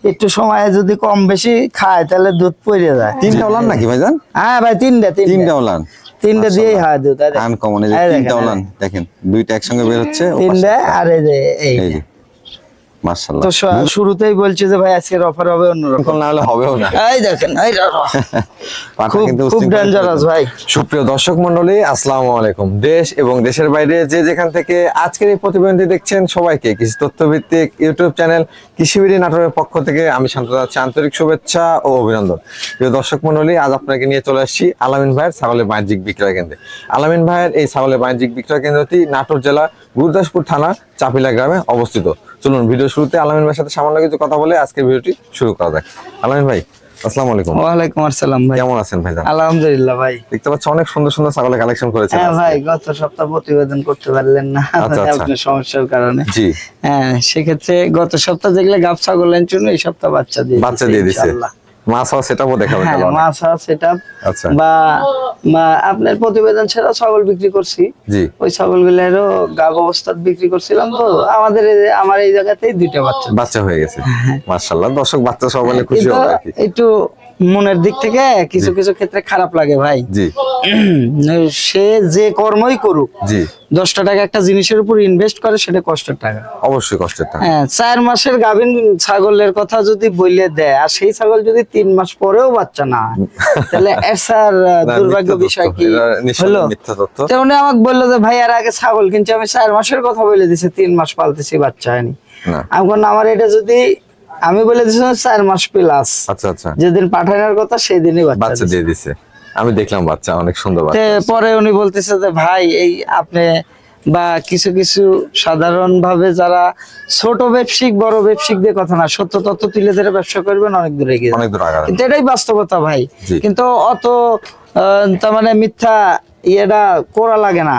একটু সময় যদি কম বেশি খায় তাহলে দুধ পড়ে যায়। তিনটা ওলান নাকি ভাইজান? হ্যাঁ ভাই তিনটা ওলান, তিনটা দিয়েই হয় দুধ। আনকমন এই যে তিনটা ওলান দেখেন, দুইটা একসঙ্গে বের হচ্ছে তিনটা, আর এই যে এই যে মাশাআল্লাহ। তো শুরুতেই বলছি যে ভাই আজকের অফার হবে অন্যরকম, না হলে হবেও না। এই দেখেন এই খুব ডেঞ্জারাস ভাই। সুপ্রিয় দর্শক মণ্ডলী, আসসালামু আলাইকুম। দেশ এবং দেশের বাইরে যে যেখান থেকে আজকের এই প্রতিবেদনটি দেখছেন সবাইকে কৃষি তথ্যভিত্তিক ইউটিউব চ্যানেল কৃষিবিড়ি নাটোরের পক্ষ থেকে আমি শান্ত যাচ্ছি আন্তরিক শুভেচ্ছা ও অভিনন্দন। প্রিয় দর্শক মণ্ডলী, আজ আপনাকে নিয়ে চলে আসছি আলামিন ভাইয়ের ছাগলের বাণিজ্যিক বিক্রয় কেন্দ্রে। আলামিন ভাইয়ের এই ছাগলের বাণিজ্যিক বিক্রয় কেন্দ্রটি নাটোর জেলা গুরুদাসপুর থানা চাপিলা গ্রামে অবস্থিত। চলুন ভিডিও শুরুতে আলামিন ভাইয়ের সাথে সামান্য কিছু কথা বলে আজকের ভিডিওটি শুরু করা যাক। আলামিন ভাই আসসালামু আলাইকুম। ওয়ালাইকুম আসসালাম ভাই, কেমন আছেন ভাই? আলহামদুলিল্লাহ ভাই। দেখতে পাচ্ছি অনেক সুন্দর সুন্দর ছাগলের কালেকশন করেছেন। হ্যাঁ ভাই, গত সপ্তাহ প্রতিবেদন করতে পারলেন না আপনার সমস্যার কারণে। জি হ্যাঁ, সেক্ষেত্রে গত সপ্তাহ যেগুলো গাব ছাগল জন্য এই সপ্তাহ বাচ্চা দিয়ে দিচ্ছে। মাছ আর সেটআপও দেখাবেন? হ্যাঁ, মাছ আর সেটআপ। আচ্ছা, বা আপনার প্রতিবেদন ছাড়া ছাগল বিক্রি করছি। জি, ওই ছাগলগুলোরও গাব অবস্থায় বিক্রি করছিলাম, তো আমার এই জায়গাতেই দুইটা বাচ্চা হয়ে গেছে। মাশাআল্লাহ, দর্শক বাচ্চা সব বলে খুশি হবে আর কি। একটু মনের দিক থেকে কিছু কিছু ক্ষেত্রে খারাপ লাগে ভাই। জি, সে যে কর্মই করুক, জি, 10 টাকা একটা জিনিসের উপর ইনভেস্ট করে সেটা কষ্টের টাকা, অবশ্যই কষ্টের টাকা। হ্যাঁ, 4 মাসের গাভীন ছাগলের কথা যদি বলে দেয় আর সেই ছাগল যদি 3 মাস পরেও বাচ্চা না হয় তাহলে স্যার দুর্ভাগ্য বিষয় কি হলো? তো উনি আমাকে বললো যে ভাই এর আগে ছাগল কিনছি, আমি 4 মাসের কথা বলে দিছি, 3 মাস পালতেছি বাচ্চা হয়নি। আমার এটা যদি আমি বলে দিছি 4 মাস প্লাস। আচ্ছা আচ্ছা, যেদিন পাঠানোর কথা সেদিনই বাচ্চা দিয়ে দিছে। আমি দেখলাম বাচ্চা অনেক সুন্দর বাচ্চা। পরে উনি বলতেছে যে ভাই এই আপনি বা কিছু কিছু সাধারণ ভাবে যারা ছোট ব্যবসায়িক বড় ব্যবসায়িকদের কথা না, সত্য তথ্য তুলে ধরে ব্যবসা করবেন অনেক দূরে গিয়ে, কিন্তু এটাই বাস্তবতা ভাই। কিন্তু অত তার মানে মিথ্যা ইয়েটা করা লাগে না।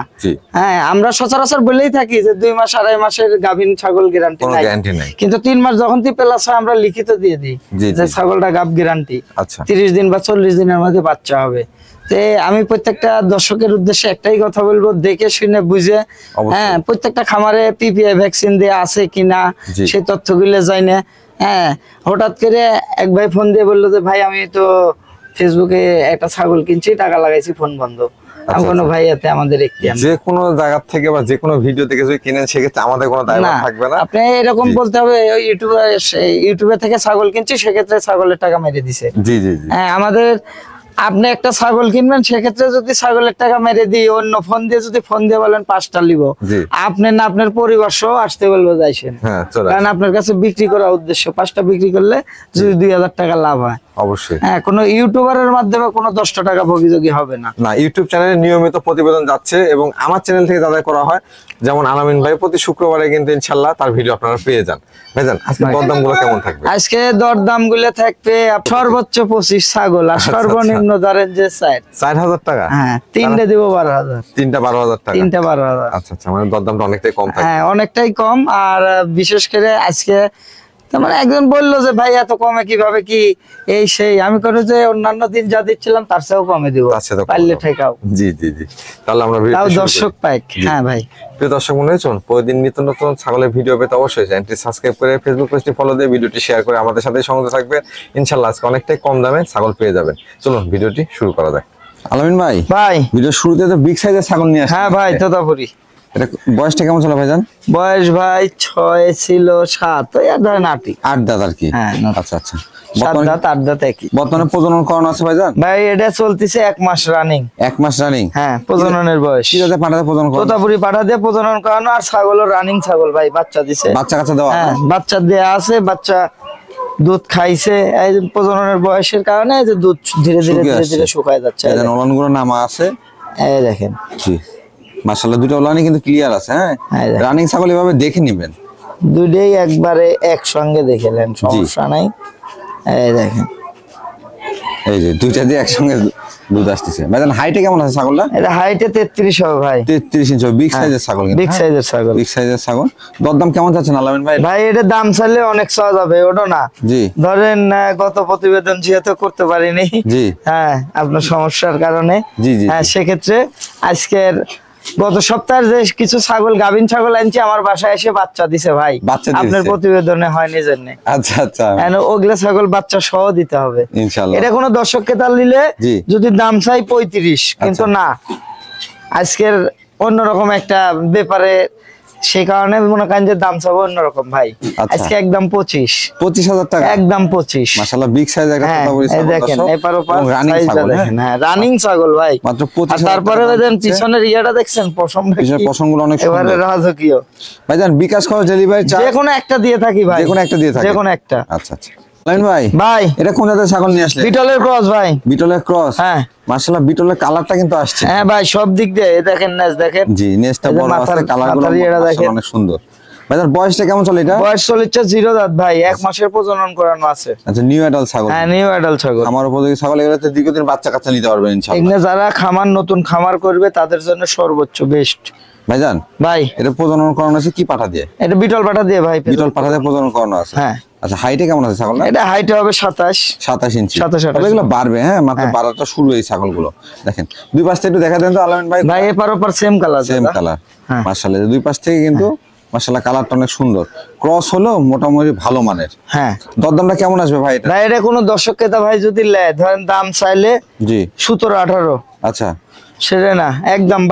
হ্যাঁ, আমরা সচরাচর বলেই থাকি যে 2 মাস 2.5 মাসের গাভীন ছাগল গ্যারান্টি নাই, কিন্তু 3 মাস যখন প্লাস হয় আমরা লিখিত দিয়ে দিই যে ছাগলটা গাভ গ্যারান্টি 30 দিন বা 40 দিনের মধ্যে বাচ্চা হবে। আমি প্রত্যেকটা দর্শকের উদ্দেশ্যে একটাই কথা বলবো, দেখে শুনে বুঝে, হ্যাঁ, প্রত্যেকটা খামারে পিপিআই ভ্যাকসিন দেয়া আছে কিনা সেই তথ্যগুলো যাই না। হ্যাঁ, হঠাৎ করে এক ভাই ফোন দিয়ে বললো যে ভাই আমি তো ফেসবুকে একটা ছাগল কিনছি, টাকা লাগাইছি, ফোন বন্ধ। ভাই এতে আমাদের যে কোনো জায়গা থেকে বা যে কোনো ভিডিও থেকে যদি কিনেন সেক্ষেত্রে আমাদের কোনো দায়ভার থাকবে না। আপনি এরকম বলতে হবে ইউটিউবে থেকে ছাগল কিনছি, সেক্ষেত্রে ছাগলের টাকা মেরে দিছে। জি জি জি, হ্যাঁ, আমাদের আপনি একটা ছাগল কিনবেন, সেক্ষেত্রে যদি ছাগলের টাকা মেরে দিই, অন্য ফোন দিয়ে যদি ফোন দিয়ে বলেন 5টা লিব, আপনি না আপনার পরিবার সহ আসতে বলবো যাইছেন, কারণ আপনার কাছে বিক্রি করার উদ্দেশ্য। 5টা বিক্রি করলে যদি 2000 টাকা লাভ হয় অবশ্যই। হ্যাঁ, কোনো ইউটিউবারের মাধ্যমে কোনো 10টা টাকা ভোগী হবে না। না, ইউটিউব চ্যানেলে নিয়মিত প্রতিবেদন যাচ্ছে এবং আমার চ্যানেল থেকে যাদের করা হয়, যেমন আলামিন ভাই প্রতি শুক্রবারে কিন্তু ইনশাআল্লাহ তার ভিডিও আপনারা পেয়ে যান। ভাইজান আজকে দরদামগুলো কেমন থাকবে? আজকে দরদামগুলো থাকবে সর্বোচ্চ 25 ছাগল আর সর্বনিম্ন ধরেন যে 4000 টাকা। হ্যাঁ, 3টে দেব 12000। 3টা 12000 টাকা? 3টা 12000। আচ্ছা আচ্ছা, মানে দরদামটা অনেকটাই কম থাকবে। হ্যাঁ, অনেকটাই কম। আর বিশেষ করে আজকে মানে একজন বললো যে ভাই এত কমে কিভাবে কি এই সেই, আমি করে যে অন্যান্য দিন যা দিচ্ছিলাম তার চেয়েও কমে দিব, পারলে ঠেকাও। জি জি জি, তাহলে আমরা দর্শক পাইক। হ্যাঁ ভাই, প্রিয় দর্শক মনে হয়েছেন প্রতিদিন নিত্য নতুন ছাগলের ভিডিও পেতে অবশ্যই চ্যানেলটি সাবস্ক্রাইব করে ফেসবুক পেজটি ফলো দিয়ে ভিডিওটি শেয়ার করে আমাদের সাথে সংযুক্ত থাকবেন। ইনশাআল্লাহ আজকে অনেকটাই কম দামে ছাগল পেয়ে যাবেন। চলুন ভিডিওটি শুরু করা যাক। আলামিন ভাই ভিডিও শুরুতে তো বিগ সাইজের ছাগল নিয়ে আসেন। হ্যাঁ ভাই, তোতাপুরি। এটা বয়সটা কেমন ছিল ভাইজান? বয়স ভাই 6 ছিল, 7 ওই আর ধরেন 8 দাঁত আর কি। হ্যাঁ, আচ্ছা আচ্ছা, 7 দাঁত 8 দাঁত একই। বর্তমানে প্রজনন করানো আছে ভাইজান? ভাই এটা চলতেছে 1 মাস রানিং। 1 মাস রানিং? হ্যাঁ, প্রজননের বয়স। কি জাতের পাঠা প্রজনন করানো? তোতাপুরি পাঠা দিয়ে প্রজনন করানো, আর ছাগলও রানিং ছাগল ভাই, বাচ্চা দিছে। বাচ্চা কাচ্চা দেওয়া? হ্যাঁ, বাচ্চা দেয়া আছে, বাচ্চা দুধ খাইছে। এই প্রজননের বয়সের কারণে যে দুধ ধীরে ধীরে ধীরে ধীরে শুকায় যাচ্ছে। এই যে ওলানগুলো নামা আছে, এই দেখেন। জি মাশাআল্লাহ, দুটো ওলানই কিন্তু ক্লিয়ার আছে। হ্যাঁ, রানিং ছাগল এভাবে দেখে নেবেন, দুটোই একবারে একসঙ্গে দেখেলেন, সমস্যা নাই। এই দেখেন, এই যে দুইটা দিয়ে একসঙ্গে দুধ আসতেছে। ভাইজান হাইটে কেমন আছে ছাগলটা? এটা হাইটে 33 হবে ভাই। 33 ইঞ্চি, বিগ সাইজের ছাগল। বিগ সাইজের ছাগল, বিগ সাইজের ছাগল। দরদাম কেমন যাচ্ছে আলামিন ভাই? ভাই এটা দাম চাইলে অনেক চাওয়া যাবে, ওটা না। জি, ধরেন গত প্রতিবেদন যেহেতু করতে পারিনি, জি, হ্যাঁ, আপনার সমস্যার কারণে। জি জি, হ্যাঁ, সেক্ষেত্রে আজকের গত সপ্তাহে যে কিছু ছাগল গাভিন ছাগল আনছি আমার বাসায় এসে বাচ্চা দিছে ভাই, বাচ্চা দিছে? আপনার প্রতিবেদনে হয়নি জন্য। আচ্ছা আচ্ছা, ওগুলা ছাগল বাচ্চা সহ দিতে হবে ইনশাআল্লাহ। এটা কোনো দর্শক ক্রেতা নিলে জি। যদি দাম চাই 35, কিন্তু না আজকের অন্যরকম একটা ব্যাপারে, সেই কারণে মনে করেন যে দাম চাবো অন্যরকম ভাই। আচ্ছা। আজকে একদম 25,000 টাকা, একদম 25। মাশাআল্লাহ বিগ সাইজ একটা হ্যাঁ, কথা বলেছেন, এই দেখেন এপার ওপার রানিং সাইজটা ছাগল। দেখেন, হ্যাঁ রানিং ছাগল ভাই, মাত্র 25,000 তারপরে দেখেন পিছনের ইয়াটা দেখছেন, পশমটা পিছনের পশমগুলো অনেক সুন্দর। এবারে রাজকীয় ভাইজান বিকাশ খরচ ডেলিভারি চার্জ যে কোনো একটা দিয়ে থাকি ভাই, যে কোনো একটা দিয়ে থাকি, যে কোনো একটা। আচ্ছা আচ্ছা। লাইন ভাই, ভাই এটা কোন জাতের ছাগল নিয়ে আসলে? বিটলের ক্রস ভাই। বিটলের ক্রস, হ্যাঁ মাশাআল্লাহ বিটলের কালারটা কিন্তু আসছে। হ্যাঁ ভাই, সব দিক দিয়ে এই দেখেন, নেজ দেখেন, জি নেজটা এই যে বড় আছে, কালারগুলো মাথার ইয়েটা দেখেন, অনেক সুন্দর। ভাইজান বয়সটা কেমন চলে এটা? বয়স চলেছে 0 দাঁত ভাই, 1 মাসের প্রজনন করানো আছে। আচ্ছা, নিউ অ্যাডাল্ট ছাগল। হ্যাঁ, নিউ অ্যাডাল্ট ছাগল। আমার উপযোগী ছাগল, এগুলোতে দীর্ঘদিন বাচ্চা কাচ্চা নিতে পারবেন ইনশাআল্লাহ। এগুলো যারা খামার নতুন খামার করবে তাদের জন্য সর্বোচ্চ বেস্ট ভাইজান ভাই। এটা প্রজনন করানো আছে কি পাঠা দিয়ে? এটা বিটল পাঠা দিয়ে ভাই, বিটল পাঠা দিয়ে প্রজনন করানো আছে। হ্যাঁ। আচ্ছা, হাইটে কেমন আছে ছাগলটা? এটা হাইট হবে 27 ইঞ্চি। 27 তবে এগুলো বাড়বে, হ্যাঁ মাত্র হ্যাঁ। বাড়াটা শুরু এই ছাগলগুলো। দেখেন দুই পাশ থেকে একটু দেখা দেন তো আলামিন ভাই। ভাই এপার ওপার সেম কালার, সেম কালার, হ্যাঁ। মাশাআল্লাহ দুই পাশ থেকে কিন্তু মাশাআল্লাহ কালারটা অনেক সুন্দর। ক্রস হলো মোটামুটি ভালো মানের। হ্যাঁ। দরদামটা কেমন আসবে ভাই এটা? ভাই এটা কোনো দর্শক ক্রেতা ভাই যদি নেয়, ধরেন দাম চাইলে জি 17-18, আচ্ছা সেটা না একদম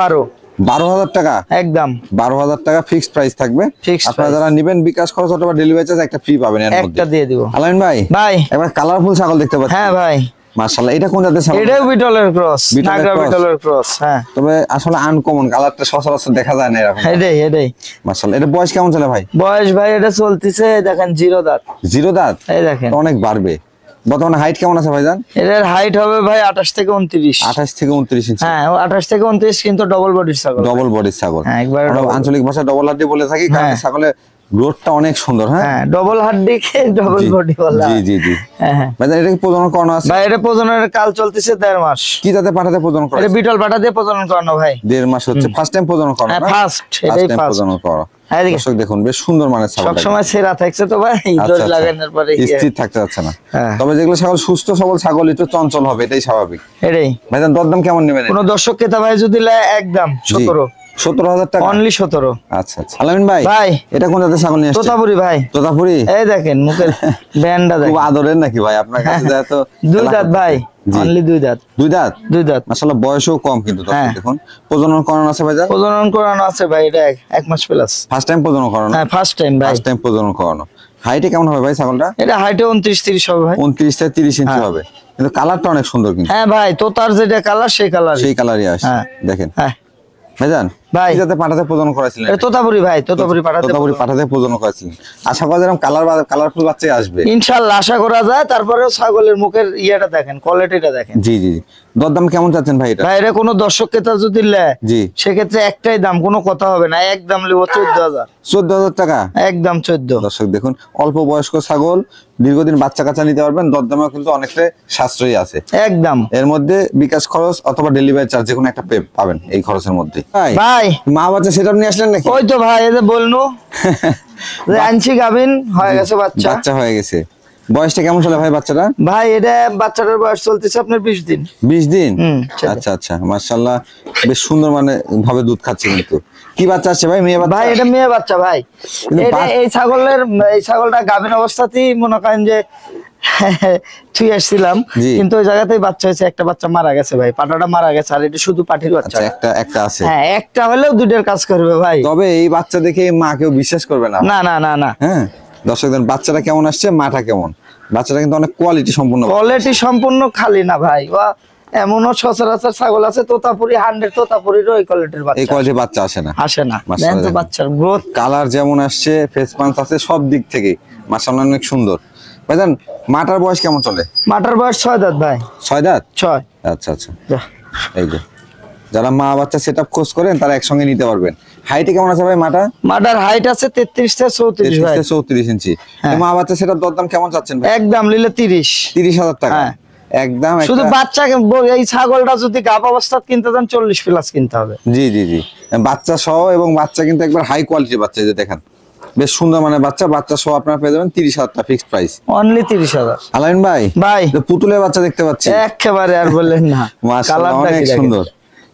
12,000 টাকা, একদম 12,000 টাকা ফিক্সড প্রাইস থাকবে। Fixed আপনারা price। যারা নেবেন বিকাশ খরচ অথবা ডেলিভারি চার্জ একটা ফ্রি পাবেন এর মধ্যে। একটা দিয়ে দিব আলামিন ভাই, ভাই। এবার কালারফুল ছাগল দেখতে পাচ্ছি। হ্যাঁ ভাই, মাশাআল্লাহ এটা কোন জাতের ছাগল? এটাও বিটলের ক্রস, বিটলের নাগরা cross? বিটলের ক্রস। হ্যাঁ, তবে আসলে আনকমন কালারটা সচরাচর দেখা যায় না এরকম। এটাই মাশাআল্লাহ এটা বয়স কেমন চলে ভাই? বয়স ভাই এটা চলতেছে দেখেন 0 দাঁত, 0 দাঁত, এই দেখেন। অনেক বাড়বে। বর্তমানে হাইট কেমন আছে ভাইজান? এটার হাইট হবে ভাই 28 থেকে 29। 28 থেকে 29 ইঞ্চি। হ্যাঁ, 28 থেকে 29, কিন্তু ডবল বডির ছাগল। ডবল বডির ছাগল। হ্যাঁ, একবার আমরা আঞ্চলিক ভাষায় ডবল হাড্ডি বলে থাকি, কারণ হ্যাঁ। ছাগলের গ্রোথটা অনেক সুন্দর। হ্যাঁ হ্যাঁ, ডবল হাড্ডিকে ডবল জি, বডি বলা জি হয়। জি জি। হ্যাঁ হ্যাঁ ভাইজান এটা কি প্রজনন করানো আছে? ভাই এটা প্রজননের কাল চলতেছে 1.5 মাস। কি জাতে পাঠাতে প্রজনন করা? এটা বিটল পাঠা দিয়ে প্রজনন করানো ভাই। 1.5 মাস হচ্ছে, ফার্স্ট টাইম প্রজনন করা হ্যাঁ, না? ফার্স্ট, এটাই First time ফার্স্ট। প্রজনন করা। হ্যাঁ, এদিকে। দর্শক দেখুন বেশ সুন্দর মানের ছাগল। সব সময় সেরা থাকছে তো ভাই, ডোজ লাগানোর পরে স্থির থাকতে যাচ্ছে না। হ্যাঁ। তবে যেগুলো ছাগল সুস্থ সবল ছাগল একটু চঞ্চল হবে, এটাই স্বাভাবিক। এটাই। ভাইজান দরদাম কেমন নেবেন? কোন দর্শক ক্রেতা ভাই যদি নেয় একদম 17, 17,000 টাকা, অনলি 17। আচ্ছা আচ্ছা। আলামিন ভাই, ভাই এটা কোন জাতের ছাগল নিয়ে আসছেন? তোতাপুরি ভাই। তোতাপুরি? এই দেখেন মুখের ব্যান্ডটা খুব দেখেন। আদরের নাকি ভাই আপনার কাছে? যায় তো 2 দাঁত ভাই, জি। অনলি 2 দাঁত। 2 দাঁত, 2 দাঁত। মাশাআল্লাহ বয়সও কম কিন্তু দর্শক হ্যাঁ। দেখুন। প্রজনন করানো আছে ভাইজান? প্রজনন করানো আছে ভাই, এটা 1 মাস প্লাস। ফার্স্ট টাইম প্রজনন করানো? হ্যাঁ, ফার্স্ট টাইম ভাই। ফার্স্ট টাইম প্রজনন করানো। হাইটে কেমন হবে ভাই ছাগলটা? এটা হাইটে 29-30 হবে ভাই। 29 থেকে 30 ইঞ্চি হ্যাঁ। হবে, কিন্তু কালারটা অনেক সুন্দর কিন্তু। হ্যাঁ ভাই, তোতার যেটা কালার সেই কালার। সেই কালারই আসে। হ্যাঁ। দেখেন হ্যাঁ ভাইজান, ভাই। কি জাতে পাঠাতে প্রজনন করেছিলেন? এটা তোতাপুরি ভাই, তোতাপুরি পাঠাতে। তোতাপুরি পাঠাতে প্রজনন করেছিলেন। আশা করা যায় কালারফুল বাচ্চাই আসবে ইনশাআল্লাহ আশা করা যায়। তারপরেও ছাগলের মুখের ইয়েটা দেখেন, কোয়ালিটিটা দেখেন। জি জি জি। দরদাম কেমন চাচ্ছেন ভাই এটা? ভাই এটা কোনো দর্শক ক্রেতা যদি নেয়, জি সেক্ষেত্রে একটাই দাম, কোনো কথা হবে না, একদম নেব 14,000। 14,000 টাকা, একদম 14। দর্শক দেখুন অল্প বয়স্ক ছাগল, দীর্ঘদিন বাচ্চা কাচ্চা নিতে পারবেন। দরদামেও কিন্তু অনেকটা সাশ্রয়ী আছে। একদম এর মধ্যে বিকাশ খরচ অথবা ডেলিভারি চার্জ যে কোনো একটা পাবেন এই খরচের মধ্যে। ভাই ভাই, মা বাচ্চা সেটআপ নিয়ে আসলেন নাকি? ওই তো ভাই, এই যে বলনু যে আনছি গাভিন হয়ে গেছে বাচ্চা। বাচ্চা হয়ে গেছে। বয়সটা কেমন চলে ভাই বাচ্চাটা? ভাই এটা বাচ্চাটার বয়স চলতেছে আপনার 20 দিন। 20 দিন? সেটাই। আচ্ছা আচ্ছা, মাশাআল্লাহ বেশ সুন্দর মানে ভাবে দুধ খাচ্ছে কিন্তু। কি বাচ্চা আসছে ভাই? মেয়ে বাচ্চা? ভাই এটা মেয়ে বাচ্চা ভাই। কিন্তু এটা এই ছাগলটা গাভিন অবস্থাতেই মনে করেন যে তুই আসছিলাম, জি। কিন্তু ওই জায়গাতেই বাচ্চা হয়েছে, একটা বাচ্চা মারা গেছে ভাই, পাটাটা মারা গেছে, আর এটা শুধু পাঠির বাচ্চা। আচ্ছা, একটা আছে। হ্যাঁ, একটা হলেও দুটোর কাজ করবে ভাই। তবে এই বাচ্চা দেখে মা কেউ বিশ্বাস করবে না। না না না না, হ্যাঁ দর্শক দেখুন বাচ্চাটা কেমন আসছে, মাটা কেমন। বাচ্চাটা কিন্তু অনেক কোয়ালিটি সম্পূর্ণ। কোয়ালিটি সম্পূর্ণ খালি না ভাই, বা এমনও সচরাচর ছাগল আছে তোতাপুরি 100 তোতাপুরির ওই কোয়ালিটির এই বাচ্চা কোয়ালিটির বাচ্চা আসে না। আসে না। মাশাআল্লাহ দেখেন তো দেখেন। বাচ্চার গ্রোথ। কালার যেমন আসছে, ফেস পাঞ্চ আছে, সব দিক থেকে মাশাআল্লাহ অনেক সুন্দর। ভাইজান মাটার বয়স কেমন চলে? মাটার বয়স 6 দাঁত ভাই। 6 দাঁত? 6। আচ্ছা আচ্ছা। এই যে যারা মা বাচ্চা সেটআপ খোঁজ করেন তারা একসঙ্গে নিতে পারবেন। হাইটে কেমন আছে ভাই মাটা? মাটার হাইট আছে 33 থেকে 34 ভাই। 34 ইঞ্চি। হ্যাঁ। মা বাচ্চা সেটআপ দরদাম কেমন চাচ্ছেন ভাই? একদম নিলে 30। 30,000 টাকা। হ্যাঁ। একদম শুধু বাচ্চাকে এই ছাগলটা যদি গাব অবস্থায় কিনতে চান 40 প্লাস কিনতে হবে। জি জি জি। বাচ্চা সহ, এবং বাচ্চা কিন্তু একবার হাই কোয়ালিটির বাচ্চা। এই যে দেখেন বেশ সুন্দর মানে বাচ্চা সহ আপনারা পেয়ে যাবেন 30,000 টাকা ফিক্সড প্রাইস। অনলি 30,000। আলামিন ভাই, ভাই পুতুলের বাচ্চা দেখতে পাচ্ছি। একেবারে আর বললেন না, মাশাআল্লাহ কালারটা অনেক কি দেখেন। সুন্দর।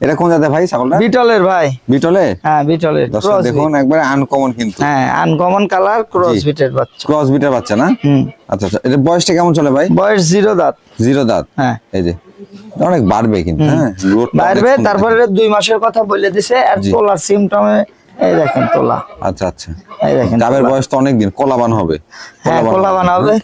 এটা কোন জাতের ভাই ছাগলটা? বিটলের ভাই। বিটলে? হ্যাঁ বিটলের। দর্শক দেখুন একবারে আনকমন কিন্তু। হ্যাঁ আনকমন কালার, ক্রস বিটের বাচ্চা। ক্রস বিটের বাচ্চা না? আচ্ছা আচ্ছা, এর বয়সটা কেমন চলে ভাই? বয়স 0 দাঁত। 0 দাঁত। হ্যাঁ এই যে অনেক বাড়বে কিন্তু। হ্যাঁ বাড়বে, তারপরে 2 মাসের কথা বলে দিছে। আর তোলার সিমটমে এই দেখেন তোলা। আচ্ছা আচ্ছা, এই দেখেন গাবের বয়স তো অনেক দিন, কোলাবান হবে। হ্যাঁ কোলাবান হবে।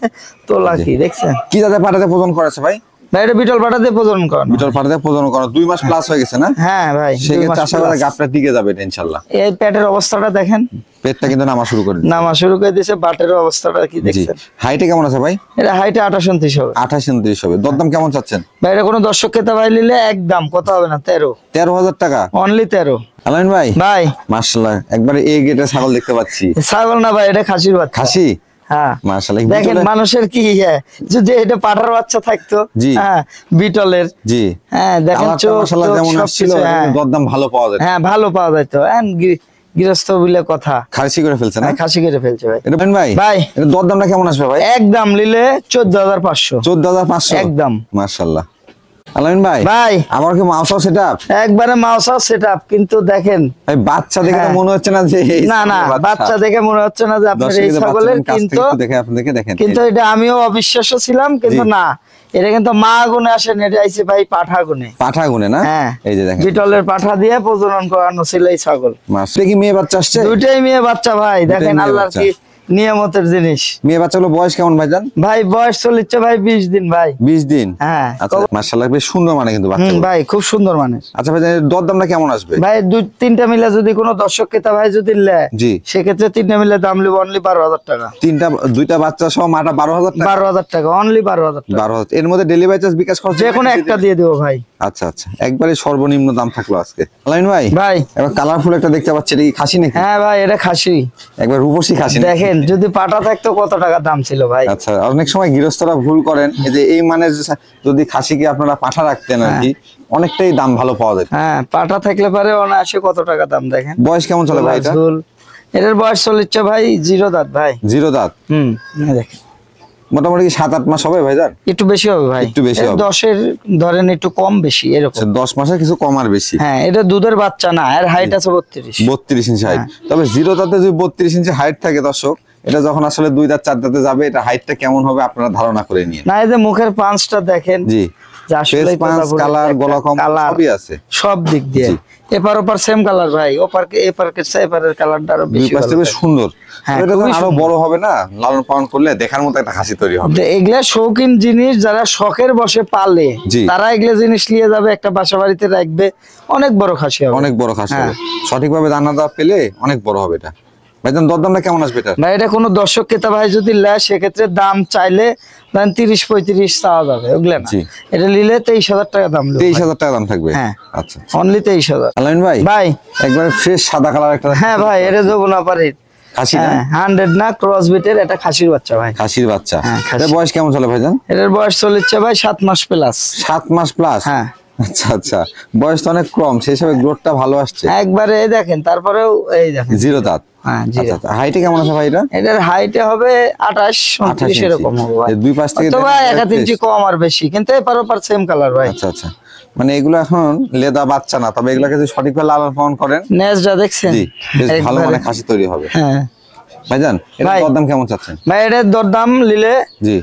তোলা কি দেখছেন? কি জাতের পাঠাতে প্রজন করেছে ভাই? ভাই এটা বিটল পাঠাতে প্রজনন করানো। বিটল পাঠাতে প্রজন করানো 2 মাস প্লাস হয়ে গেছে না? হ্যাঁ ভাই, সেক্ষেত্রে আশা করা গাবটা টিকে যাবে ইনশাআল্লাহ। এই পেটের অবস্থাটা দেখেন, পেটটা কিন্তু নামা শুরু করে দিয়েছে। নামা শুরু করে দিয়েছে। বাটের অবস্থাটা কি দেখছেন? হাইটে কেমন আছে ভাই? এটা হাইটে 28 29 হবে। 28 29 হবে। দরদাম কেমন চাচ্ছেন ভাই? এটা কোনো দর্শক ক্রেতা ভাই নিলে একদম কত হবে না, 13,000 টাকা অনলি 13। আলামিন ভাই ভাই মাশাআল্লাহ একবারে এ গেটে ছাগল দেখতে পাচ্ছি। ছাগল না ভাই, এটা খাসির বাচ্চা। খাসি? হ্যাঁ মাশাআল্লাহ। দেখেন মানুষের কি যদি এটা পাঠার বাচ্চা থাকতো। হ্যাঁ বিটলের। জি হ্যাঁ দেখেন চোখ মাশাআল্লাহ যেমন আসছিল দরদাম ভালো পাওয়া যায়। হ্যাঁ ভালো পাওয়া যায় তো। গৃহস্থ বলে কথা, খাসি করে ফেলছে না? খাসি করে ফেলছে ভাই। এটা ভাই ভাই এটা দরদামটা কেমন আসবে ভাই? একদম নিলে 14,500। 14,500 একদম। মাশাআল্লাহ। আলামিন ভাই ভাই আমার কি মাউসাও সেটআপ? একবারে মাউসাও সেটআপ, কিন্তু দেখেন ভাই বাচ্চা দেখে তো মনে হচ্ছে না যে না না, বাচ্চা দেখে মনে হচ্ছে না যে আপনার এই ছাগলের, কিন্তু দেখে আপনাদেরকে দেখেন, কিন্তু এটা আমিও অবিশ্বাস্য ছিলাম, কিন্তু না এটা কিন্তু মা গুণে আসেন। এটা আইছে ভাই পাঠা গুণে। পাঠা গুণে না? হ্যাঁ এই যে দেখেন বিটলের পাঠা দিয়ে প্রজনন করানো ছিল এই ছাগল। মাসে কি মেয়ে বাচ্চা আসছে? দুইটাই মেয়ে বাচ্চা ভাই। দেখেন আল্লাহর কি নিয়ামতের জিনিস। মেয়ে বাচ্চাগুলো বয়স কেমন ভাইজান? ভাই বয়স চলছে ভাই 20 দিন ভাই। 20 দিন? হ্যাঁ আচ্ছা মাশাআল্লাহ বেশ সুন্দর মানে কিন্তু বাচ্চাগুলো। ভাই খুব সুন্দর মানের। আচ্ছা ভাই দরদামটা কেমন আসবে? ভাই 2-3টা মিলে যদি কোনো দর্শক ক্রেতা ভাই যদি নেয়, জি সেক্ষেত্রে 3টা মিলে দাম লিব অনলি 12,000 টাকা। দুইটা বাচ্চা সহ মাটা 12,000 টাকা? 12,000 টাকা অনলি 12,000 টাকা। 12,000 এর মধ্যে ডেলিভারি চার্জ বিকাশ খরচ যে কোনো একটা দিয়ে দেবো ভাই। আচ্ছা আচ্ছা একবারে সর্বনিম্ন দাম থাকলো আজকে। আলামিন ভাই ভাই এবার কালারফুল একটা দেখতে পাচ্ছি, এটা কি খাসি নাকি? হ্যাঁ ভাই এটা খাসি। একবার রূপসী খাসি। দেখেন যদি পাটা থাকতো কত টাকা দাম ছিল ভাই। আচ্ছা অনেক সময় গৃহস্থরা ভুল করেন, এই যে এই মানে যদি খাসিকে আপনারা পাঠা রাখতেন আর কি অনেকটাই দাম ভালো পাওয়া যায়। হ্যাঁ পাটা থাকলে পারে অনায়াসে কত টাকা দাম। দেখেন বয়স কেমন চলে ভাই এটা? এটার বয়স চলছে ভাই 0 দাঁত ভাই। 0 দাঁত? দেখেন মোটামুটি 7-8 মাস হবে ভাইজান? একটু বেশি হবে ভাই, একটু বেশি হবে। 10-এর ধরেন একটু কম বেশি এরকম। 10 মাসের কিছু কম আর বেশি। হ্যাঁ এটা দুধের বাচ্চা না, এর হাইট আছে 32 ইঞ্চি হাইট। তবে 0 দাঁতে যদি 32 ইঞ্চি হাইট থাকে দর্শক, এটা যখন আসলে 2 দাঁত 4 দাঁতে যাবে এটা হাইটটা কেমন হবে আপনারা ধারণা করে নিন। না এই যে মুখের পাঁচটা দেখেন। জি আসলে কালার গলা কম সবই আছে সব দিক দিয়ে। এপার ওপার সেম কালার ভাই, ওপারকে এপারকে এপারের কালারটা আরো বেশি সুন্দর। এটা আরো বড় হবে না, লালন পালন করলে দেখার মতো একটা খাসি তৈরি হবে। এগুলা শৌখিন জিনিস, যারা শখের বসে পালে তারা এগুলা জিনিস নিয়ে যাবে, একটা বাসা বাড়িতে রাখবে, অনেক বড় খাসি হবে। অনেক বড় খাসি হবে, সঠিকভাবে দানা দেওয়া পেলে অনেক বড় হবে এটা। ভাইজান দরদামটা কেমন আসবে এটা? ভাই এটা কোনো দর্শক ক্রেতা ভাই যদি নেয় সেক্ষেত্রে দাম চাইলে 30-35 চাওয়া যাবে, ওগুলা না। এটা নিলে 23,000 টাকা দাম। 23,000 টাকা দাম থাকবে? হ্যাঁ আচ্ছা অনলি 23,000। আলামিন ভাই ভাই একবারে ফ্রেশ সাদা কালার একটা। হ্যাঁ ভাই এটা যমুনাপাড়ির খাসি না? 100 না, ক্রস বিটের এটা খাসির বাচ্চা ভাই। খাসির বাচ্চা। এর বয়স কেমন চলে ভাইজান? এটার বয়স চলছে ভাই 7 মাস প্লাস। 7 মাস প্লাস? হ্যাঁ আচ্ছা আচ্ছা বয়স তো অনেক কম, সেই হিসাবে গ্রোথটা ভালো আসছে একবারে। দেখেন তারপরেও এই দেখেন 0 দাঁত। হ্যাঁ আচ্ছা হাইটে কেমন আছে ভাই এটা? এটার হাইটে হবে 28-29 এরকম হবে ভাই। দুই পাশ থেকে তো ভাই 1 ইঞ্চি কম আর বেশি, কিন্তু এপার ওপার সেম কালার ভাই। আচ্ছা আচ্ছা মানে এগুলো এখন লেদা বাচ্চা না, তবে এগুলোকে যদি সঠিকভাবে লালন পালন করেন নেজটা দেখছেন জি বেশ ভালো মানে খাসি তৈরি হবে। হ্যাঁ ভাইজান এর দরদাম কেমন চাচ্ছেন? ভাই এর দরদাম নিলে জি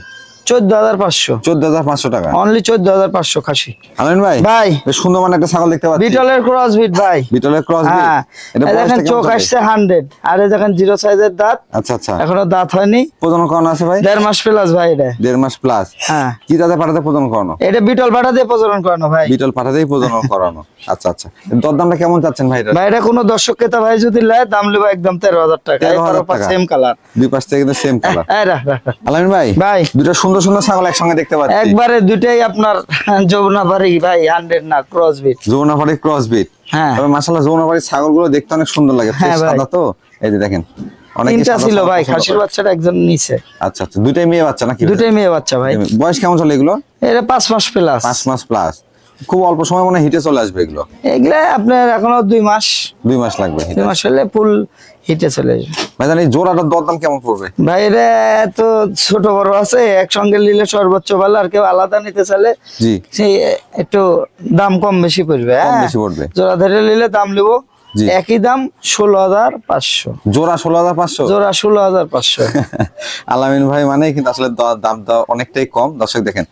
14,500। 14,500 টাকা অনলি 14,500 খাসি। আলামিন ভাই ভাই বেশ সুন্দর মানে একটা ছাগল দেখতে পাচ্ছি। বিটলের ক্রস বিট ভাই। বিটলের ক্রস বিট। হ্যাঁ এটা দেখেন চোখ আসছে 100, আর এই দেখেন 0 সাইজের দাঁত। আচ্ছা আচ্ছা এখনো দাঁত হয়নি। প্রজনন করানো আছে ভাই? 1.5 মাস প্লাস ভাই এটা। 1.5 মাস প্লাস? হ্যাঁ কি দাদা পাঠাতে প্রজনন করানো? এটা বিটল পাঠা দিয়ে প্রজনন করানো ভাই। বিটল পাঠাতেই প্রজনন করানো। আচ্ছা আচ্ছা দরদামটা কেমন চাচ্ছেন ভাই এটা? ভাই এটা কোনো দর্শক ক্রেতা ভাই যদি নেয় দাম লিব একদম 13,000 টাকা। 13,000 টাকা সেম কালার, দুই পাশ থেকে কিন্তু সেম কালার। আলামিন ভাই ভাই দুটো সুন্দর সুন্দর ছাগল একসঙ্গে দেখতে পাচ্ছি। একবারে দুইটাই আপনার যমুনাপাড়ি ভাই 100 না, ক্রস বিট। যমুনাপাড়ি ক্রস বিট। হ্যাঁ তবে মাশাআল্লাহ যমুনাপাড়ির ছাগলগুলো দেখতে অনেক সুন্দর লাগে, সাদা তো। এই যে দেখেন তিনটা ছিল ভাই, খাসির বাচ্চাটা একজন নিচে। আচ্ছা আচ্ছা দুইটাই মেয়ে বাচ্চা নাকি? দুইটাই মেয়ে বাচ্চা ভাই। বয়স কেমন চলে এগুলো? এটা 5 মাস প্লাস। 5 মাস প্লাস। খুব অল্প সময় মনে হিটে চলে আসবে এগুলো। এগুলা আপনার এখনো 2 মাস লাগবে হিটে। 2 মাস হলে ফুল হিটে চলে আসবে। ভাইজান এই জোড়াটার দরদাম কেমন পড়বে? ভাই এটা তো ছোট বড় আছে, একসঙ্গে নিলে সর্বোচ্চ ভালো, আর কেউ আলাদা নিতে চাইলে জি সেই একটু দাম কম বেশি পড়বে। কম হ্যাঁ, বেশি পড়বে। জোড়া ধরে নিলে দাম নেবো জি। একই দাম 16,500 জোড়া 16,500 জোড়া 16,500। আলামিন ভাই মানে কিন্তু আসলে দামটা অনেকটাই কম। দর্শক দেখেন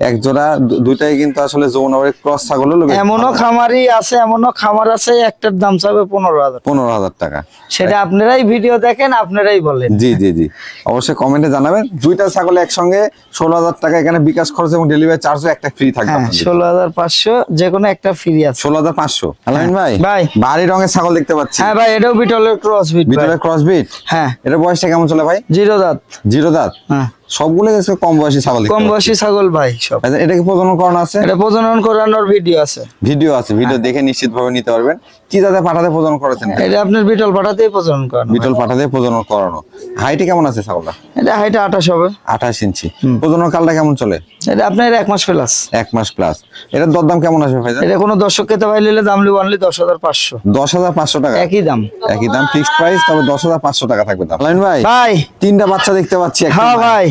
এক জোড়া দুইটাই কিন্তু আসলে যমুনাবাড়ির ক্রস ছাগল হলো। এমনও খামারি আছে, এমনও খামার আছে একটার দাম চাবে 15,000। 15,000 টাকা। সেটা আপনারাই ভিডিও দেখেন, আপনারাই বলেন। জি জি জি, অবশ্যই কমেন্টে জানাবেন। দুইটা ছাগল একসঙ্গে 16,000 টাকা, এখানে বিকাশ খরচ এবং ডেলিভারি চার্জও একটা ফ্রি থাকবে। হ্যাঁ, 16,500 যে কোনো একটা ফ্রি আছে। 16,500। আলামিন ভাই ভাই বাড়ি রঙের ছাগল দেখতে পাচ্ছি। হ্যাঁ ভাই, এটাও বিটলের ক্রস বিট। ভিতরে ক্রস বিট। হ্যাঁ, এটা বয়সটা কেমন চলে ভাই? 0 দাঁত। 0 দাঁত। হ্যাঁ, সবগুলো আজকে কম বয়সী ছাগল দেখতে কম পাচ্ছি। বয়সী ছাগল ভাই সব। আচ্ছা, এটা কি প্রজনন করানো আছে? এটা প্রজনন করানোর ভিডিও আছে। ভিডিও আছে, ভিডিও দেখে নিশ্চিতভাবে নিতে পারবেন। কি জাতে পাঠাতে প্রজনন করেছেন? এটা আপনার বিটল পাঠাতেই প্রজনন করানো। বিটল পাঠাতে প্রজনন করানো। হাইটে কেমন আছে ছাগলটা? এটা হাইট 28 হবে। 28 ইঞ্চি। প্রজনন কালটা কেমন চলে? এটা আপনার 1 মাস প্লাস। 1 মাস প্লাস। এটার দরদাম কেমন আসবে ভাইজান? এটা কোনো দর্শককে তো ভাই নিলে দাম লিব অনলি 10,500। 10,500 টাকা। একই দাম। একই দাম, ফিক্সড প্রাইস, তবে 10,500 টাকা থাকবে দাম। আলামিন ভাই ভাই তিনটা বাচ্চা দেখতে পাচ্ছি। হ্যাঁ ভাই,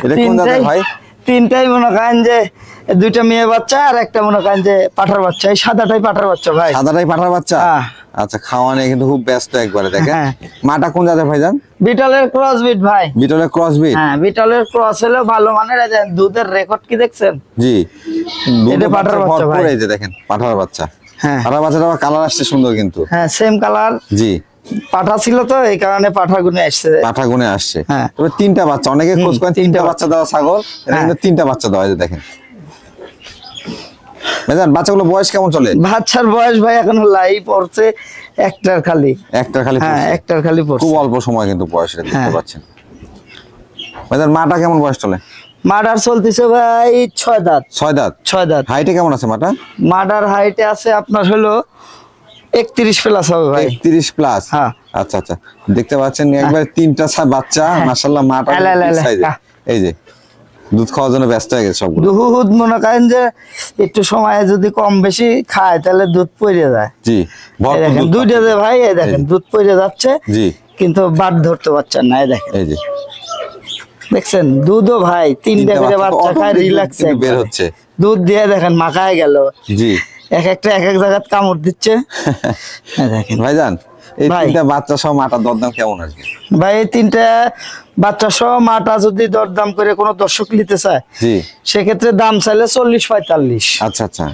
এটা কোন জাতের ভাই? তিনটাই মনে করেন যে দুইটা মেয়ে বাচ্চা আর একটা মনে করেন যে পাঠার বাচ্চা। এই সাদাটাই পাঠার বাচ্চা ভাই। সাদাটাই পাঠার বাচ্চা। হ্যাঁ। আচ্ছা, খাওয়া নিয়ে কিন্তু খুব ব্যস্ত একবারে দেখেন। হ্যাঁ। মাটা কোন জাতের ভাইজান? বিটলের ক্রস বিট ভাই। বিটলের ক্রস বিট। হ্যাঁ, বিটলের ক্রস হলো ভালো মানের। এই যে দুধের রেকর্ড কি দেখছেন? জি, এটা পাঠার বাচ্চা ভাই। এই যে দেখেন পাঠার বাচ্চা। হ্যাঁ পাঠার বাচ্চাটা আবার কালার আসছে সুন্দর কিন্তু। হ্যাঁ, সেম কালার। জি, পাঠা ছিল তো এই কারণে পাঠা গুনে আসছে। পাঠা গুনে আসছে। হ্যাঁ। তবে তিনটা বাচ্চা, অনেকে খোঁজ করেন তিনটা বাচ্চা দেওয়া ছাগল, এটা কিন্তু তিনটা বাচ্চা দেওয়া। এই যে দেখেন ভাইজান বাচ্চাগুলো বয়স কেমন চলে? বাচ্চার বয়স ভাই এখন লাইভ পড়ছে একটার খালি। একটার খালি হ্যাঁ, পড়ছে। একটার খালি পড়ছে। খুব অল্প সময় কিন্তু বয়স, এটা দেখতে হ্যাঁ। পাচ্ছেন। ভাইজান মাটা কেমন বয়স চলে? মার্ডার চলতেছে ভাই 6 দাঁত। 6 দাঁত। 6 দাঁত। হাইটে কেমন আছে মাটা? মার্ডার হাইটে আছে আপনার হলো 31 প্লাস হবে ভাই। 31 প্লাস। হ্যাঁ। আচ্ছা আচ্ছা, দেখতে পাচ্ছেন একবার তিনটা বাচ্চা, মাশাআল্লাহ মাটা এই যে দুধ খাওয়ার জন্য ব্যস্ত হয়ে গেছে সবগুলো। দুধ মনে করেন যে একটু সময় যদি কম বেশি খায় তাহলে দুধ পড়ে যায়। জি, এই দেখেন দুইটা যে ভাই, এই দেখেন দুধ পড়ে যাচ্ছে। জি, কিন্তু বাদ ধরতে পারছেন না। এই দেখেন, এই যে দেখছেন দুধও ভাই 3টা করে বাচ্চা খায়, রিল্যাক্স বের হচ্ছে। দুধ দিয়ে দেখেন মাখায় গেল। জি, এক একটা এক এক জায়গায় কামড় দিচ্ছে। এই দেখেন ভাইজান এই ভাই। তিনটা বাচ্চা সহ মাটার দরদাম কেমন আসবে? ভাই এই 3টা বাচ্চা সহ মাটা যদি দরদাম করে কোনো দর্শক নিতে চায়, জি, সেক্ষেত্রে দাম চাইলে 40-45। আচ্ছা আচ্ছা।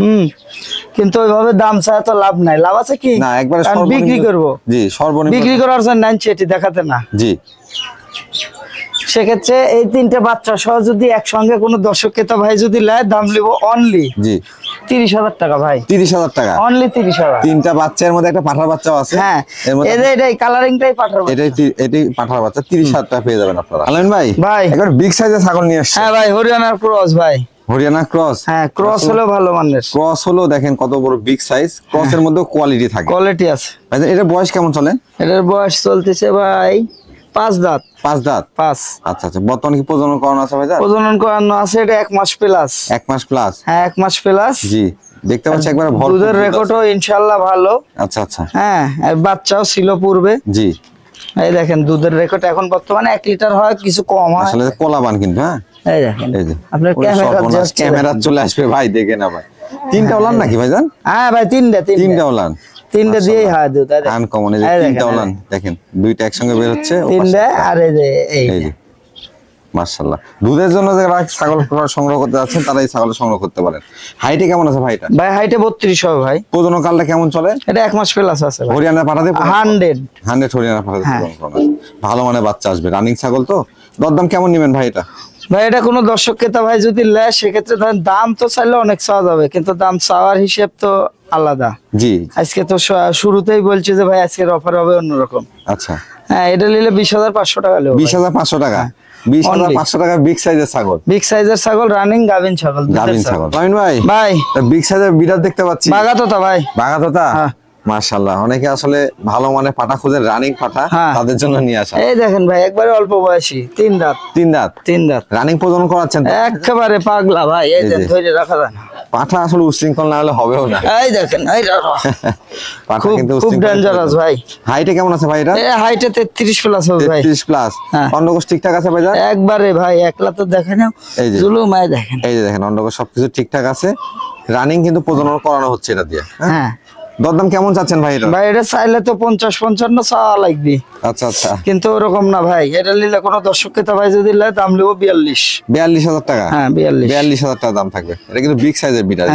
কিন্তু ওইভাবে দাম চাই তো লাভ নাই। লাভ আছে কি না, একবারে কারণ বিক্রি করবো। জি, সর্বনিম্ন বিক্রি করার জন্য আনছি, এটি দেখাতে না। জি, সেক্ষেত্রে এই 3টে বাচ্চা সহ যদি একসঙ্গে কোনো দর্শক ক্রেতা ভাই যদি নেয়, দাম লিব অনলি জি 30,000 টাকা ভাই। 30,000 টাকা। অনলি 30,000। তিনটা বাচ্চার মধ্যে একটা পাঠার বাচ্চাও আছে। হ্যাঁ, এর মধ্যে এটাই কালারিংটাই পাঠার বাচ্চা। এটাই পাঠার বাচ্চা। 30,000 টাকা পেয়ে যাবেন আপনারা। আলামিন ভাই ভাই। একবার বিগ সাইজের ছাগল নিয়ে আসছে। হ্যাঁ ভাই, হরিয়ানার ক্রস ভাই। হরিয়ানা ক্রস। হ্যাঁ, ক্রস হলো ভালো মানের। ক্রস হলো দেখেন কত বড় বিগ সাইজ। ক্রসের মধ্যে কোয়ালিটি থাকে। কোয়ালিটি আছে। ভাইজান এটার বয়স কেমন চলে? এটার বয়স চলতেছে ভাই 5 দাঁত। 5 দাঁত। 5। আচ্ছা আচ্ছা, বর্তমানে কি প্রজনন করানো আছে ভাইজান? প্রজনন করানো আছে, এটা 1 মাস প্লাস। 1 মাস প্লাস। হ্যাঁ, 1 মাস প্লাস। জি, দেখতে পাচ্ছি একবার ভরপুর দুধের দুধ আছে। রেকর্ডও ইনশাআল্লাহ ভালো। আচ্ছা আচ্ছা। হ্যাঁ, আর বাচ্চাও ছিল পূর্বে। জি, এই দেখেন দুধের রেকর্ড এখন বর্তমানে 1 লিটার হয়, কিছু কম হয়। আসলে কোলাবান কিন্তু। হ্যাঁ, এই দেখেন এই যে আপনার ক্যামেরা চলে আসবে ভাই, দেখেন আবার। তিনটা ওলান নাকি ভাইজান? হ্যাঁ ভাই, তিনটা ওলান। 3টা দিয়েই হয় দুধ। এই দেখেন। আনকমন, এই যে এই দেখেন, তিনটা ওলান দেখেন, দুইটা একসঙ্গে বের হচ্ছে। 3টা আর এই যে এই এই যে মাশাআল্লাহ, দুধের জন্য যারা ছাগল সংগ্রহ করতে যাচ্ছেন তারা এই ছাগল সংগ্রহ করতে পারেন। হাইটে কেমন আছে ভাইটা? ভাই হাইটে 32 হবে ভাই। প্রজনন কালটা কেমন চলে? এটা 1 মাস প্লাস আছে ভাই। হরিয়ানা পাঠাতে 100 হরিয়ানা পাঠাতে প্রজনন করানো আছে। ভালো মানে বাচ্চা আসবে, রানিং ছাগল তো। দরদাম কেমন নেবেন ভাই এটা? ভাই এটা কোনো দর্শক ক্রেতা ভাই যদি নেয়, সেক্ষেত্রে ধরেন দাম তো চাইলে অনেক চাওয়া যাবে, কিন্তু দাম চাওয়ার হিসেব তো আলাদা। জি, আজকে তো শুরুতেই বলছি যে ভাই আজকের অফার হবে অন্যরকম। আচ্ছা। হ্যাঁ, এটা নিলে 20,500 টাকা নেব। 20,500 টাকা। 20,500 টাকা বিগ সাইজের ছাগল। বিগ সাইজের ছাগল, রানিং গাভিন ছাগল। গাভিন ছাগল। আমিন ভাই ভাই বিগ সাইজের বিড়াল দেখতে পাচ্ছি। বাগাতোতা ভাই। বাগাতোতা। হ্যাঁ। মাশাআল্লাহ, অনেকে আসলে ভালো মানে পাঠা খুঁজে, রানিং পাঠা, হ্যাঁ। তাদের জন্য নিয়ে আসা। এই দেখেন ভাই, একবারে অল্প বয়সী, 3 দাঁত। 3 দাঁত। 3 দাঁত রানিং প্রজনন করাচ্ছেন তো? একেবারে পাগলা ভাই। এই যে এই যে। ধরে রাখা যায় না। পাঠা আসলে উশৃঙ্খল না হলে হবেও না। এই দেখেন পাঠা কিন্তু খুব ডেঞ্জারাস ভাই। হাইটে কেমন আছে ভাই এটা? হাইটে 33 প্লাস হবে ভাই। 33 প্লাস। অন্ডকোষ ঠিকঠাক আছে ভাই? একবারে ভাই, একলা তো দেখেন, জুলুমায় দেখেন। এই যে দেখেন অন্ডকোষ সবকিছু ঠিকঠাক আছে, রানিং কিন্তু প্রজনন করানো হচ্ছে এটা দিয়ে। হ্যাঁ, দরদাম কেমন চাচ্ছেন ভাই এটা? ভাই এটা চাইলে তো 50-55 চাওয়া লাগবে। আচ্ছা আচ্ছা, কিন্তু ওরকম না ভাই, এটা নিলে কোনো দর্শককে তো ভাই যদি লে দাম নেবো 42,000 টাকা। হ্যাঁ 42,000 টাকা দাম থাকবে। এটা কিন্তু বিগ সাইজের বিড়াল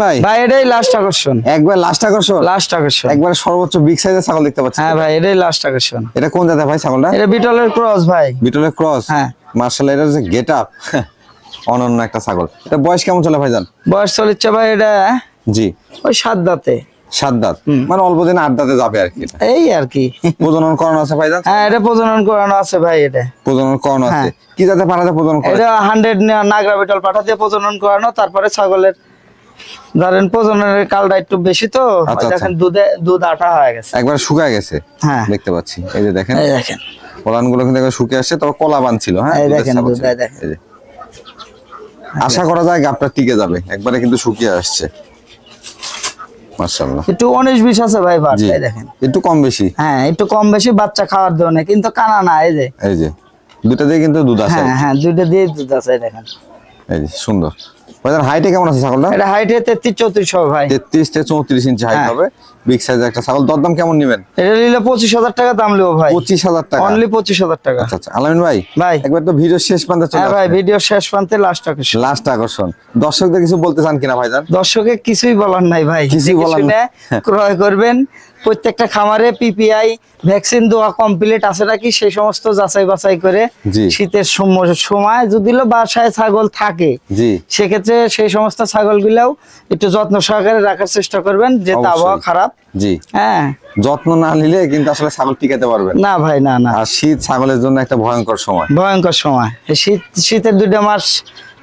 ভাই। ভাই এটাই লাস্ট আকর্ষণ, একবার লাস্ট আকর্ষণ। লাস্ট আকর্ষণ, একবার সর্বোচ্চ বিগ সাইজের ছাগল দেখতে পাচ্ছি। হ্যাঁ ভাই এটাই লাস্ট আকর্ষণ। এটা কোন জাতের ভাই ছাগলটা? এটা বিটলের ক্রস ভাই। বিটলের ক্রস। হ্যাঁ মাশাআল্লাহ, এটার যে গেটআপ অনন্য একটা ছাগল। এটা বয়স কেমন চলে ভাইজান? বয়স চলেছে ভাই এটা জি ওই 7 দাঁতে। 7 দাঁত, মানে অল্প দিন 8 দাঁতে যাবে আর কি। এই আর কি। প্রজনন করানো আছে ভাইজান? হ্যাঁ এটা প্রজনন করানো আছে ভাই। এটা প্রজনন করানো আছে। কি জাতের পাঠাতে প্রজনন করানো? এটা 100 নাগরা বিটল পাঠা দিয়ে প্রজনন করানো। তারপরে ছাগলের ধরেন প্রজননের কালটা একটু বেশি তো দেখেন দুধ আটা হয়ে গেছে, একবার শুকায় গেছে। হ্যাঁ দেখতে পাচ্ছি। এই যে দেখেন, এই দেখেন পলানগুলো কিন্তু একবার শুকিয়ে আসছে, তবে কলা বান ছিল। হ্যাঁ এই দেখেন দুধ, এই দেখেন। এই যে আশা করা যায় গাবটা টিকে যাবে, একবারে কিন্তু শুকিয়ে আসছে। মাশাআল্লাহ, একটু 19-20 আছে ভাই বাট। এই দেখেন একটু কম বেশি। হ্যাঁ একটু কম বেশি, বাচ্চা খাওয়ার দেওয়া নেই কিন্তু কানা না। এই যে দুটো দিয়ে কিন্তু দুধ আছে। হ্যাঁ হ্যাঁ দুইটা দিয়ে দুধ আছে। এই দেখেন, এই যে সুন্দর। ভাইজান হাইটে কেমন আছে ছাগলটা? এটা হাইটে 33-34 হবে ভাই। 33 থেকে 34 ইঞ্চি হাইট হবে, বিগ সাইজের একটা ছাগল। দরদাম কেমন নেবেন? এটা নিলে 25,000 টাকা দাম নেবো ভাই। 25,000 টাকা, অনলি 25,000 টাকা। আচ্ছা আচ্ছা। আলামিন ভাই, ভাই একবার তো ভিডিও শেষ প্রান্তে চলে হ্যাঁ আসেন। ভাই ভিডিও শেষ প্রান্তে লাস্ট আকর্ষণ। লাস্ট আকর্ষণ। দর্শকদের কিছু বলতে চান কিনা ভাইজান? দর্শকে কিছুই বলার নাই ভাই, কিছুই বলার নাই। ক্রয় করবেন। প্রত্যেকটা খামারে পিপিআই ভ্যাকসিন দেওয়া কমপ্লিট আছে নাকি সেই সমস্ত যাচাই বাছাই করে শীতের সময় যদি বাসায় ছাগল থাকে সেক্ষেত্রে সেই সমস্ত ছাগলগুলাও একটু যত্ন সহকারে রাখার চেষ্টা করবেন, যেহেতু আবহাওয়া খারাপ। জি হ্যাঁ, যত্ন না নিলে কিন্তু আসলে ছাগল টিকাতে পারবেন না ভাই। না না, আর শীত ছাগলের জন্য একটা ভয়ঙ্কর সময়। ভয়ঙ্কর সময়। শীতের 2 মাস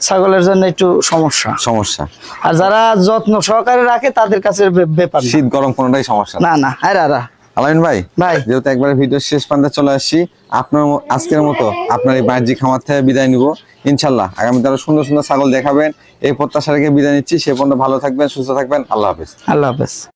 ছাগলের জন্য একটু সমস্যা। আর যারা যত্ন সহকারে রাখে তাদের কাছে ব্যাপার, শীত গরম কোনোটাই সমস্যা না না। আলামিন ভাই, ভাই যেহেতু একবারে ভিডিও শেষ প্রান্তে চলে আসছি, আপনার আজকের মতো আপনার এই বাণিজ্যিক খামার থেকে বিদায় নিব। ইনশাল্লাহ আগামীতে আরো সুন্দর সুন্দর ছাগল দেখাবেন এই প্রত্যাশা রেখে বিদায় নিচ্ছি। সে পর্যন্ত ভালো থাকবেন, সুস্থ থাকবেন। আল্লাহ হাফেজ। আল্লাহ হাফেজ।